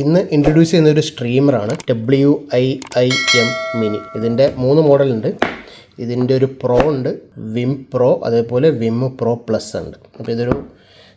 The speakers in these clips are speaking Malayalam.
ഇന്ന് ഇൻട്രൊഡ്യൂസ് ചെയ്യുന്ന ഒരു സ്ട്രീമറാണ് WIIM മിനി. ഇതിൻ്റെ 3 മോഡലുണ്ട്. ഇതിൻ്റെ ഒരു പ്രോ ഉണ്ട്, വിം പ്രോ, അതേപോലെ വിം പ്രോ പ്ലസ് ഉണ്ട്. അപ്പോൾ ഇതൊരു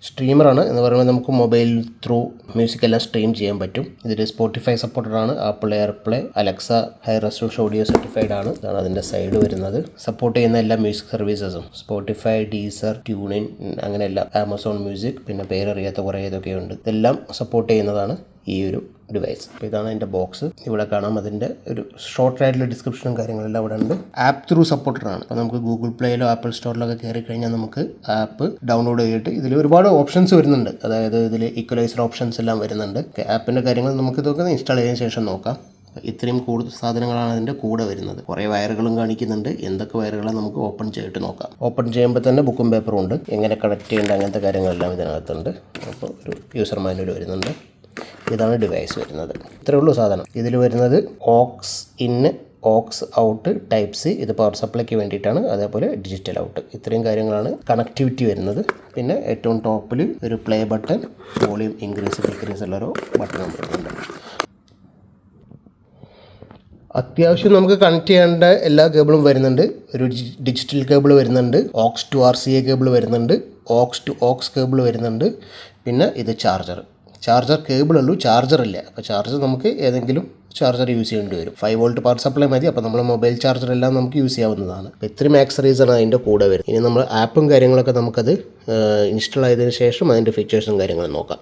സ്ട്രീമറാണ് എന്ന് പറയുമ്പോൾ നമുക്ക് മൊബൈൽ ത്രൂ മ്യൂസിക് എല്ലാം സ്ട്രീം ചെയ്യാൻ പറ്റും. ഇതിൽ സ്പോട്ടിഫൈ സപ്പോർട്ടഡ് ആണ്, apple AirPlay, Alexa high resolution audio certified ആണ്. ഇതാണ് അതിൻ്റെ സൈഡ് വരുന്നത്. സപ്പോർട്ട് ചെയ്യുന്ന എല്ലാ മ്യൂസിക് സർവീസസും സ്പോട്ടിഫൈ, ഡീസർ, ട്യൂണിൻ, അങ്ങനെയെല്ലാം, ആമസോൺ മ്യൂസിക്, പിന്നെ പേരറിയാത്ത കുറേ ഇതൊക്കെ ഉണ്ട്. ഇതെല്ലാം സപ്പോർട്ട് ചെയ്യുന്നതാണ് ഈ ഒരു ഡിവൈസ്. അപ്പോൾ ഇതാണ് അതിൻ്റെ ബോക്സ്. ഇവിടെ കാണാം അതിൻ്റെ ഒരു ഷോർട്ട് ആയിട്ടുള്ള ഡിസ്ക്രിപ്ഷനും കാര്യങ്ങളെല്ലാം ഇവിടെ ഉണ്ട്. ആപ്പ് ത്രൂ സപ്പോർട്ടഡ് ആണ്. അപ്പോൾ നമുക്ക് ഗൂഗിൾ പ്ലേയിലോ ആപ്പിൾ സ്റ്റോറിലൊക്കെ കയറി കഴിഞ്ഞാൽ നമുക്ക് ആപ്പ് ഡൗൺലോഡ് ചെയ്തിട്ട് ഇതിൽ ഒരുപാട് ഓപ്ഷൻസ് വരുന്നുണ്ട്. അതായത് ഇതിൽ ഈക്വലൈസർ ഓപ്ഷൻസ് എല്ലാം വരുന്നുണ്ട്. ആപ്പിൻ്റെ കാര്യങ്ങൾ നമുക്ക് ഇതൊക്കെ ഇൻസ്റ്റാൾ ചെയ്തതിന് ശേഷം നോക്കാം. ഇത്രയും കൂടുതൽ സാധനങ്ങളാണ് അതിൻ്റെ കൂടെ വരുന്നത്. കുറേ വയറുകളും കാണിക്കുന്നുണ്ട്. എന്തൊക്കെ വയറുകളാണ് നമുക്ക് ഓപ്പൺ ചെയ്തിട്ട് നോക്കാം. ഓപ്പൺ ചെയ്യുമ്പോൾ തന്നെ ബുക്കും പേപ്പറും ഉണ്ട്, എങ്ങനെ കണക്ട് ചെയ്യേണ്ട അങ്ങനത്തെ കാര്യങ്ങളെല്ലാം ഇതിനകത്തുണ്ട്. അപ്പോൾ ഒരു യൂസർ മാനുവൽ വരുന്നുണ്ട്. ഇതാണ് ഡിവൈസ് വരുന്നത്. ഇത്രയേ ഉള്ളൂ സാധനം. ഇതിൽ വരുന്നത് ഓക്സ് ഇന്ന്, ഓക്സ് ഔട്ട്, ടൈപ്പ് സി, ഇത് പവർ സപ്ലൈക്ക് വേണ്ടിയിട്ടാണ്. അതേപോലെ ഡിജിറ്റൽ ഔട്ട്, ഇത്രയും കാര്യങ്ങളാണ് കണക്ടിവിറ്റി വരുന്നത്. പിന്നെ ഏറ്റവും ടോപ്പിൽ ഒരു play button, volume increase decrease ഉള്ളൊരു ബട്ടണും വരുന്നുണ്ട്. അത്യാവശ്യം നമുക്ക് കണക്ട് ചെയ്യേണ്ട എല്ലാ കേബിളും വരുന്നുണ്ട്. ഒരു ഡിജിറ്റൽ കേബിൾ വരുന്നുണ്ട്, ഓക്സ് ടു RCA കേബിൾ വരുന്നുണ്ട്, ഓക്സ് ടു ഓക്സ് കേബിൾ വരുന്നുണ്ട്. പിന്നെ ഇത് ചാർജർ കേബിളുള്ളൂ, ചാർജർ ഇല്ല. അപ്പോൾ ചാർജർ നമുക്ക് ഏതെങ്കിലും ചാർജർ യൂസ് ചെയ്യേണ്ടി വരും. 5 വോൾട്ട് പവർ സപ്ലൈ മതി. അപ്പോൾ നമ്മൾ മൊബൈൽ ചാർജർ എല്ലാം നമുക്ക് യൂസ് ചെയ്യാവുന്നതാണ്. അപ്പോൾ ഇത്രയും ആക്സറീസാണ് അതിൻ്റെ കൂടെ വരുന്നത്. ഇനി നമ്മൾ ആപ്പും കാര്യങ്ങളൊക്കെ നമുക്കത് ഇൻസ്റ്റാൾ ചെയ്തതിന് ശേഷം അതിൻ്റെ ഫീച്ചേഴ്സും കാര്യങ്ങളും നോക്കാം.